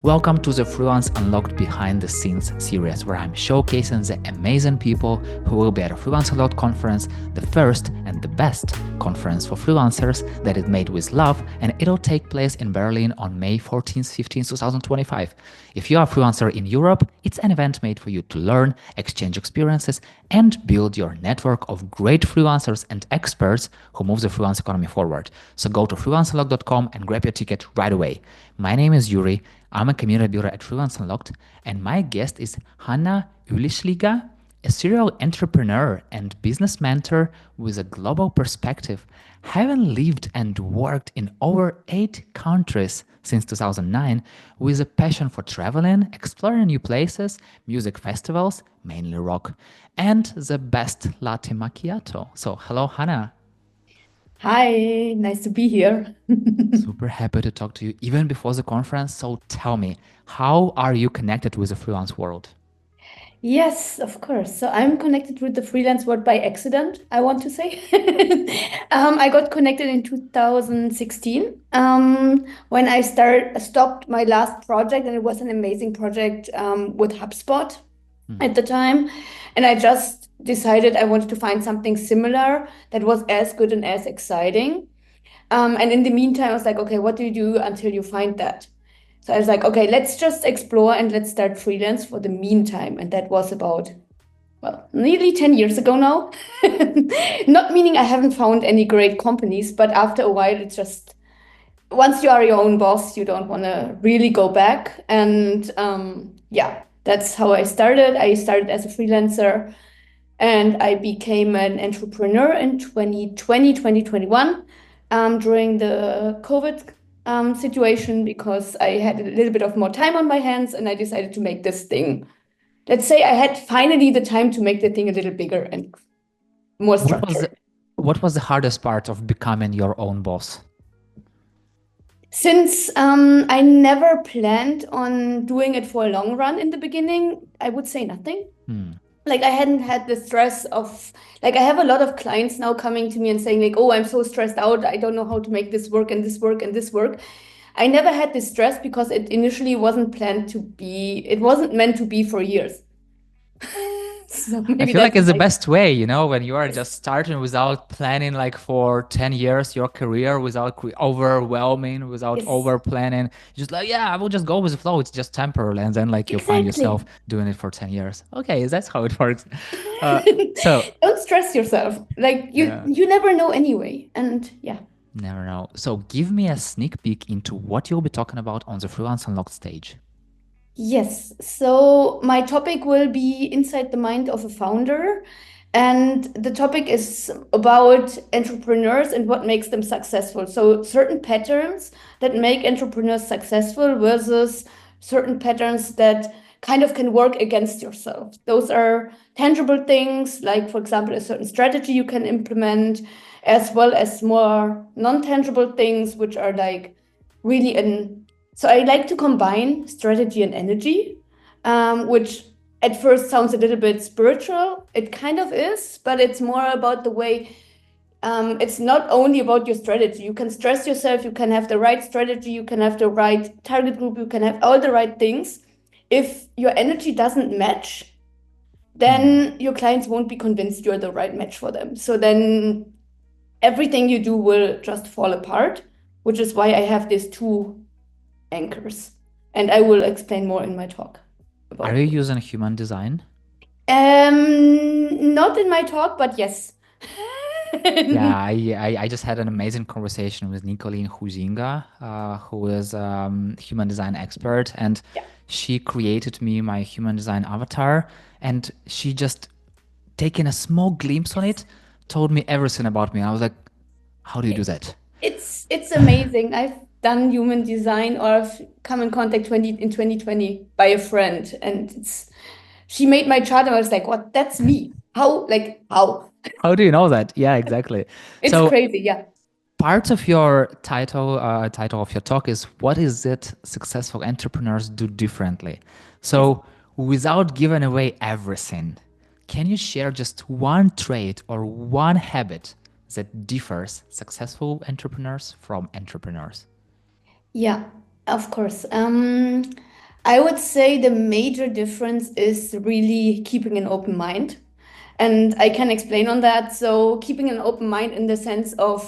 Welcome to the Freelance Unlocked Behind the Scenes series, where I'm showcasing the amazing people who will be at a Freelance Unlocked Conference, the first and the best conference for freelancers that is made with love, and it'll take place in Berlin on May 14th, 15th, 2025. If you are a freelancer in Europe, it's an event made for you to learn, exchange experiences, and build your network of great freelancers and experts who move the freelance economy forward. So go to freelanceunlocked.com and grab your ticket right away. My name is Yuri. I'm a community builder at Freelance Unlocked, and my guest is Hanna Oeljeschlaeger, a serial entrepreneur and business mentor with a global perspective, having lived and worked in over 8 countries since 2009, with a passion for traveling, exploring new places, music festivals, mainly rock, and the best latte macchiato. So, hello, Hanna. Hi, nice to be here. Super happy to talk to you even before the conference. So tell me, how are you connected with the freelance world? Yes, of course. So I'm connected with the freelance world by accident, I want to say. I got connected in 2016 when I stopped my last project, and it was an amazing project with HubSpot at the time. And I just decided I wanted to find something similar that was as good and as exciting. And in the meantime, I was like, okay, what do you do until you find that? So I was like, okay, let's just explore and let's start freelance for the meantime. And that was about, well, nearly 10 years ago now. Not meaning I haven't found any great companies, but after a while, it's just once you are your own boss, you don't want to really go back. And yeah, that's how I started. I started as a freelancer and I became an entrepreneur in 2020, 2021 during the COVID situation because I had a little bit of more time on my hands and I decided to make this thing. Let's say I had finally the time to make the thing a little bigger and more What was structured. the, what was the hardest part of becoming your own boss? Since I never planned on doing it for a long run in the beginning, I would say nothing. Like I hadn't had the stress of like I have a lot of clients now coming to me and saying like, oh, I'm so stressed out, I don't know how to make this work and this work and this work. I never had this stress because it initially wasn't planned to be, it wasn't meant to be for years. So I maybe feel like that's it's the like, best way, when you are yes, just starting without planning like for 10 years your career, without overwhelming, without yes, over planning. Just like, yeah, I will just go with the flow. It's just temporary. And then like you find yourself exactly. doing it for 10 years. Okay, that's how it works. Uh, so Don't stress yourself. Like you yeah. you never know anyway. And yeah. Never know. So give me a sneak peek into what you'll be talking about on the Freelance Unlocked stage. Yes, so my topic will be inside the mind of a founder. And the topic is about entrepreneurs and what makes them successful. So, certain patterns that make entrepreneurs successful versus certain patterns that kind of can work against yourself. Those are tangible things, like, for example, a certain strategy you can implement, as well as more non tangible things, which are like really an so I like to combine strategy and energy, which at first sounds a little bit spiritual. It kind of is, but it's more about the way. It's not only about your strategy. You can stress yourself. You can have the right strategy. You can have the right target group. You can have all the right things. If your energy doesn't match, Hmm. then your clients won't be convinced you're the right match for them. So then everything you do will just fall apart, which is why I have these two anchors. And I will explain more in my talk Are about you it. using human design? Not in my talk, but yes. Yeah, Yeah. I just had an amazing conversation with Nicolene Huizinga, who is human design expert, and she created me my human design avatar, and she just taking a small glimpse on it, told me everything about me. I was like, how do you do that? It's amazing. I've done human design or I've come in contact 2020 by a friend, and it's she made my chart and I was like, what? That's me. How? Like how? How do you know that? Yeah, exactly. It's So crazy. Yeah. part of your title of your talk is what is it successful entrepreneurs do differently? Yes. So without giving away everything, can you share just one trait or one habit that differs successful entrepreneurs from entrepreneurs? Yeah, of course. I would say the major difference is really keeping an open mind. And I can explain on that. So, keeping an open mind in the sense of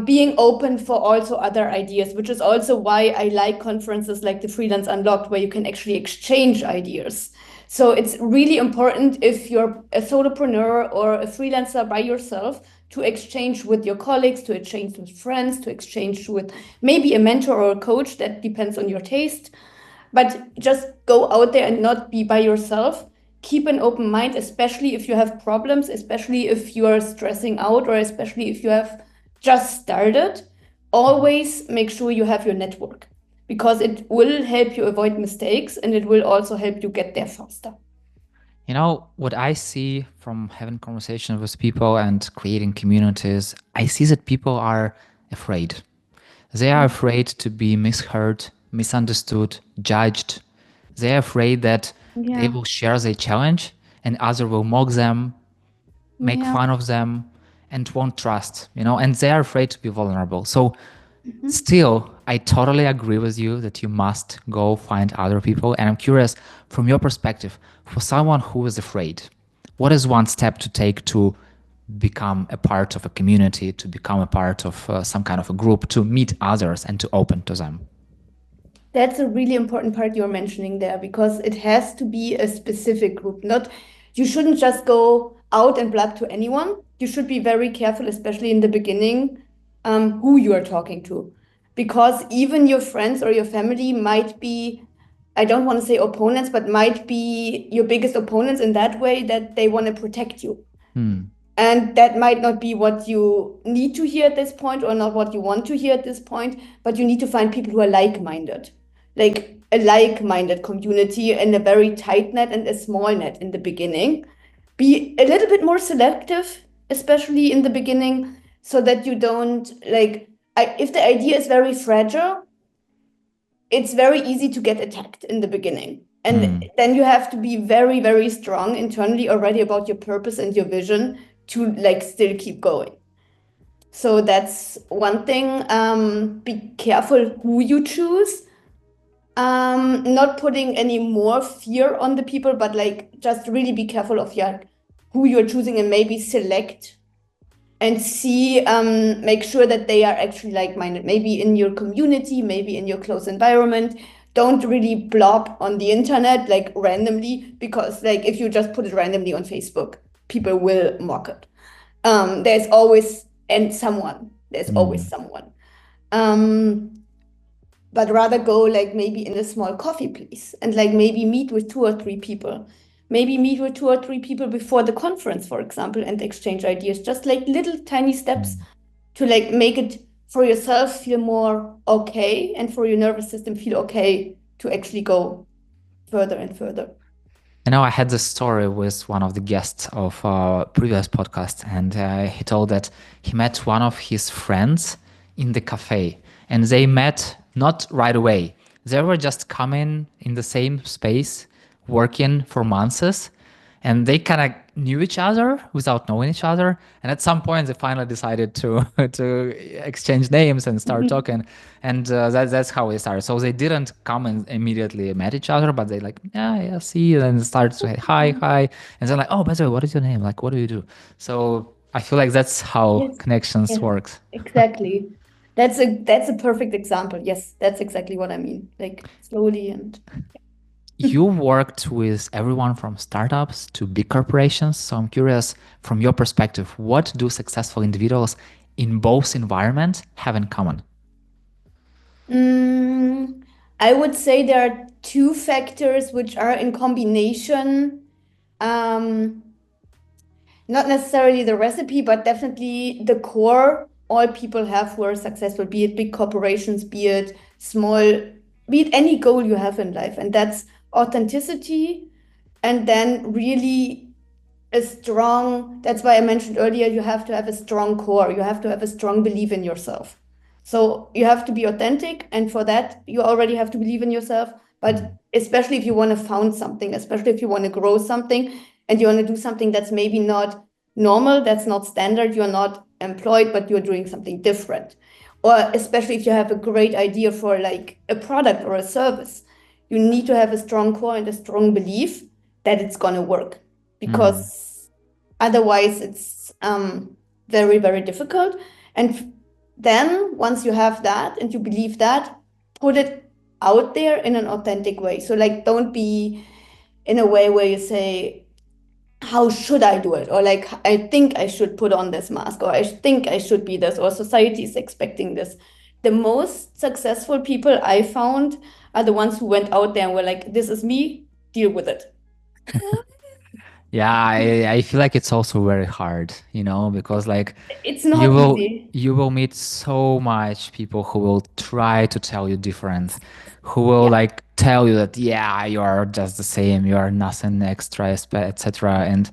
being open for also other ideas, which is also why I like conferences like the Freelance Unlocked, where you can actually exchange ideas. So it's really important if you're a solopreneur or a freelancer by yourself to exchange with your colleagues, to exchange with friends, to exchange with maybe a mentor or a coach. That depends on your taste. But just go out there and not be by yourself. Keep an open mind, especially if you have problems, especially if you are stressing out, or especially if you have just started. Always make sure you have your network, because it will help you avoid mistakes and it will also help you get there faster. You know, what I see from having conversations with people and creating communities, I see that people are afraid. They are afraid to be misheard, misunderstood, judged. They are afraid that they Yeah. will share their challenge and others will mock them, make Yeah. fun of them, and won't trust, and they are afraid to be vulnerable. So Mhm. still, I totally agree with you that you must go find other people. And I'm curious, from your perspective, for someone who is afraid, what is one step to take to become a part of a community, to become a part of some kind of a group, to meet others and to open to them? That's a really important part you're mentioning there, because it has to be a specific group. Not, you shouldn't just go out and blab to anyone. You should be very careful, especially in the beginning, who you are talking to, because even your friends or your family might be, I don't want to say opponents, but might be your biggest opponents in that way that they want to protect you. And that might not be what you need to hear at this point, or not what you want to hear at this point, but you need to find people who are like-minded, like a like-minded community, and a very tight net and a small net in the beginning. Be a little bit more selective, especially in the beginning, so that you don't if the idea is very fragile, it's very easy to get attacked in the beginning. And then you have to be very, very strong internally already about your purpose and your vision to still keep going. So that's one thing. Be careful who you choose. Not putting any more fear on the people, but just really be careful of who you're choosing, and maybe select and see, make sure that they are actually like-minded, maybe in your community, maybe in your close environment. Don't really blob on the internet randomly, because if you just put it randomly on Facebook, people will mock it. There's always someone. But rather go maybe in a small coffee place and maybe meet with 2 or 3 people. Maybe meet with 2 or 3 people before the conference, for example, and exchange ideas. Just little tiny steps to make it for yourself feel more okay, and for your nervous system feel okay to actually go further and further. I had this story with one of the guests of our previous podcast, and he told that he met one of his friends in the cafe, and they met not right away. They were just coming in the same space, working for months, and they kind of knew each other without knowing each other. And at some point, they finally decided to to exchange names and start talking, and that's how we started. So they didn't come and immediately met each other, but they yeah, see you, and start to say hi, and they're like, oh, by the way, what is your name? Like, what do you do? So I feel like that's how Yes, connections yes, works. exactly. That's a perfect example. Yes, that's exactly what I mean. Slowly and You worked with everyone from startups to big corporations. So I'm curious, from your perspective, what do successful individuals in both environments have in common? Mm, I would say there are two factors which are in combination. Um, Not necessarily the recipe, but definitely the core all people have who are successful, be it big corporations, be it small, be it any goal you have in life. And that's authenticity. And then really that's why I mentioned earlier, you have to have a strong core. You have to have a strong belief in yourself. So you have to be authentic. And for that, you already have to believe in yourself. But especially if you want to found something, especially if you want to grow something and you want to do something that's maybe not normal, that's not standard, you're not employed, but you're doing something different. Or especially if you have a great idea for a product or a service, you need to have a strong core and a strong belief that it's going to work, because otherwise it's very, very difficult. And then once you have that and you believe that, put it out there in an authentic way. So like, don't be in a way where you say, how should I do it? Or like, I think I should put on this mask, or I think I should be this, or society is expecting this. The most successful people I found are the ones who went out there and were like, this is me, deal with it. Yeah, I feel like it's also very hard, because like It's you not will easy. you will meet so much people who will try to tell you different, who will Yeah. like tell you that yeah, you are just the same, you are nothing extra, etc. And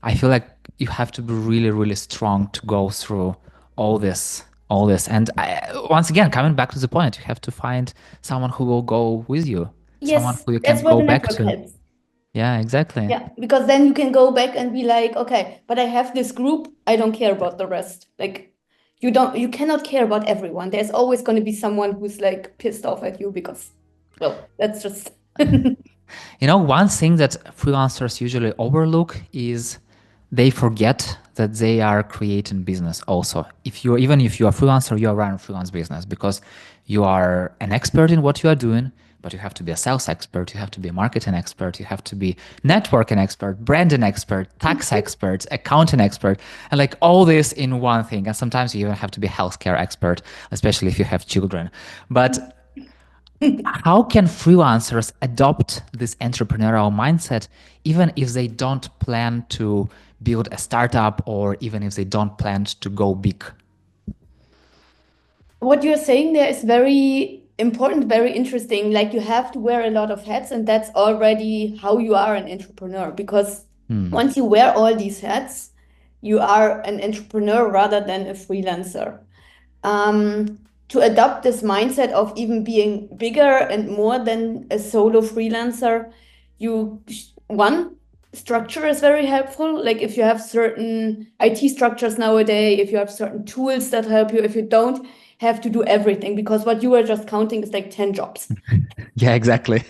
I feel like you have to be really, really strong to go through all this. And once again, coming back to the point, you have to find someone who will go with you, someone Yes, who you that's can where go the back network to. helps. Yeah, exactly. Yeah, because then you can go back and be like, okay, but I have this group. I don't care about the rest. Like, you cannot care about everyone. There's always going to be someone who's like pissed off at you because, well, that's just. One thing that freelancers usually overlook is they forget that they are creating business also. Even if you are a freelancer, you are running a freelance business because you are an expert in what you are doing, but you have to be a sales expert, you have to be a marketing expert, you have to be networking expert, branding expert, tax expert, accounting expert, and like all this in one thing. And sometimes you even have to be a healthcare expert, especially if you have children. But how can freelancers adopt this entrepreneurial mindset even if they don't plan to build a startup or even if they don't plan to go big? What you're saying there is very important, very interesting. Like, you have to wear a lot of hats, and that's already how you are an entrepreneur. Because once you wear all these hats, you are an entrepreneur rather than a freelancer. To adopt this mindset of even being bigger and more than a solo freelancer, one, structure is very helpful. Like, if you have certain IT structures nowadays, if you have certain tools that help you, if you don't have to do everything, because what you were just counting is like 10 jobs. Yeah, exactly.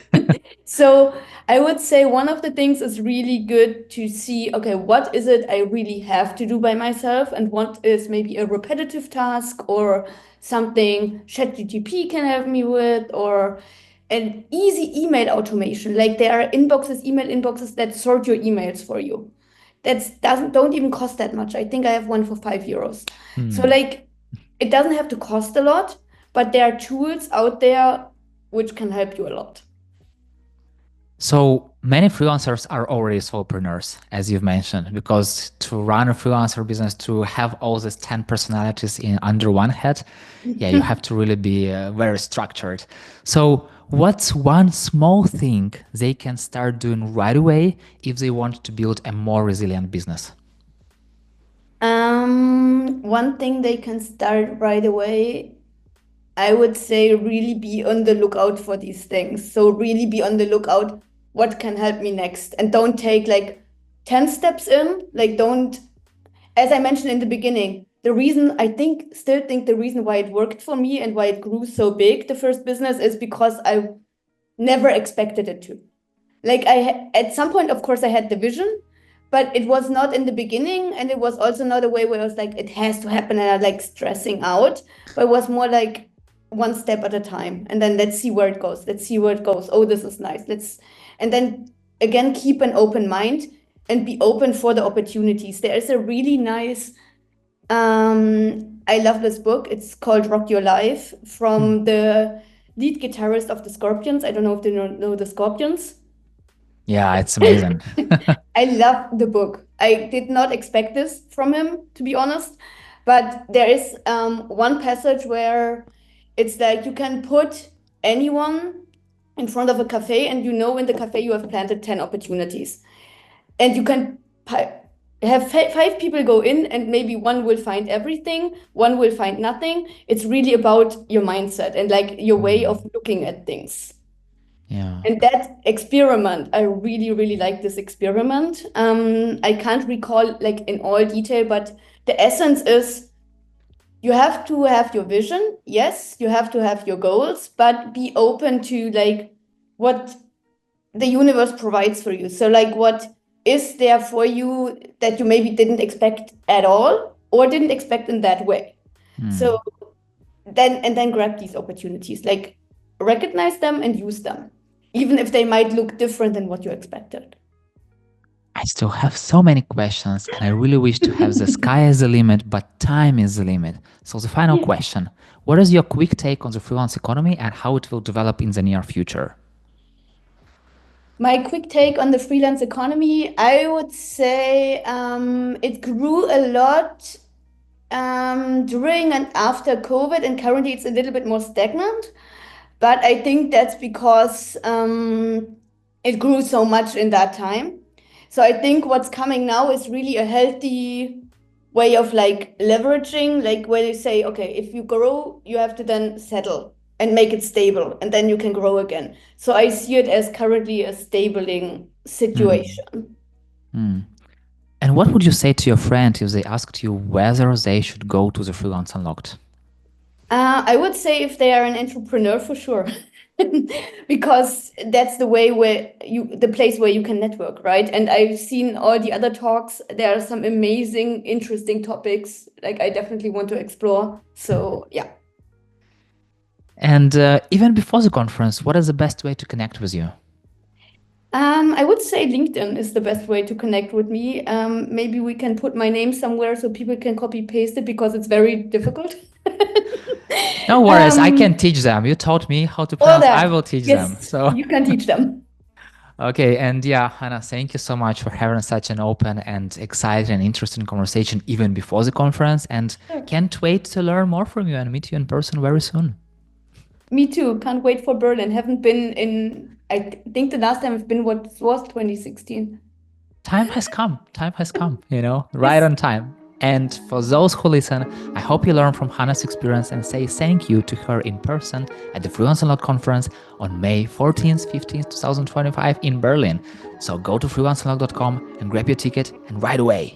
So I would say one of the things is really good to see, okay, what is it I really have to do by myself, and what is maybe a repetitive task or something ChatGPT can help me with, or an easy email automation. Like, there are email inboxes that sort your emails for you. That don't even cost that much. I think I have one for €5. So like, it doesn't have to cost a lot, but there are tools out there which can help you a lot. So many freelancers are already solopreneurs, as you've mentioned, because to run a freelancer business, to have all these 10 personalities in under one head, yeah, you have to really be very structured. So what's one small thing they can start doing right away if they want to build a more resilient business? One thing they can start right away, I would say, really be on the lookout for these things. So really be on the lookout, what can help me next? And don't take like 10 steps in. Like, don't, as I mentioned in the beginning, still think the reason why it worked for me and why it grew so big, the first business, is because I never expected it to. Like, at some point, of course, I had the vision, but it was not in the beginning, and it was also not a way where I was like, it has to happen, and I like stressing out. But it was more like one step at a time, and then let's see where it goes. Let's see where it goes. Oh, this is nice. And then again, keep an open mind and be open for the opportunities. There is a really nice. I love this book. It's called Rock Your Life, from the lead guitarist of the Scorpions. I don't know if you know the Scorpions. Yeah, it's amazing. I love the book. I did not expect this from him, to be honest. But there is one passage where it's like, you can put anyone in front of a cafe, and in the cafe you have planted 10 opportunities. And you can have five people go in, and maybe one will find everything, one will find nothing. It's really about your mindset and like your way of looking at things. Yeah. And that experiment, I really, really like this experiment. I can't recall like in all detail, but the essence is, you have to have your vision. Yes, you have to have your goals, but be open to like, what the universe provides for you. So like what is there for you that you maybe didn't expect at all or didn't expect in that way. So then grab these opportunities, like recognize them and use them, even if they might look different than what you expected. I still have so many questions, and I really wish to have the sky as the limit, but time is the limit. So the final question, what is your quick take on the freelance economy and how it will develop in the near future? My quick take on the freelance economy, I would say it grew a lot during and after COVID, and currently it's a little bit more stagnant. But I think that's because it grew so much in that time. So I think what's coming now is really a healthy way of like leveraging, like where they say, okay, if you grow, you have to then settle and make it stable, and then you can grow again. So I see it as currently a stabling situation. And what would you say to your friend if they asked you whether they should go to the Freelance Unlocked? I would say if they are an entrepreneur, for sure. Because that's the way the place where you can network, right? And I've seen all the other talks. There are some amazing, interesting topics like I definitely want to explore. So yeah. And even before the conference, what is the best way to connect with you? I would say LinkedIn is the best way to connect with me. Maybe we can put my name somewhere so people can copy paste it, because it's very difficult. No worries, I can teach them. You taught me how to pronounce. I will teach them. Yes, So you can teach them. okay, and yeah, Hanna, thank you so much for having such an open and exciting and interesting conversation even before the conference. And can't wait to learn more from you and meet you in person very soon. Me too. Can't wait for Berlin. Haven't been in, I think the last time I've been was 2016. Time has come, right on time. And for those who listen, I hope you learn from Hanna's experience and say thank you to her in person at the Freelance Unlocked Conference on May 14th, 15th, 2025 in Berlin. So go to freelanceunlocked.com and grab your ticket, and right away.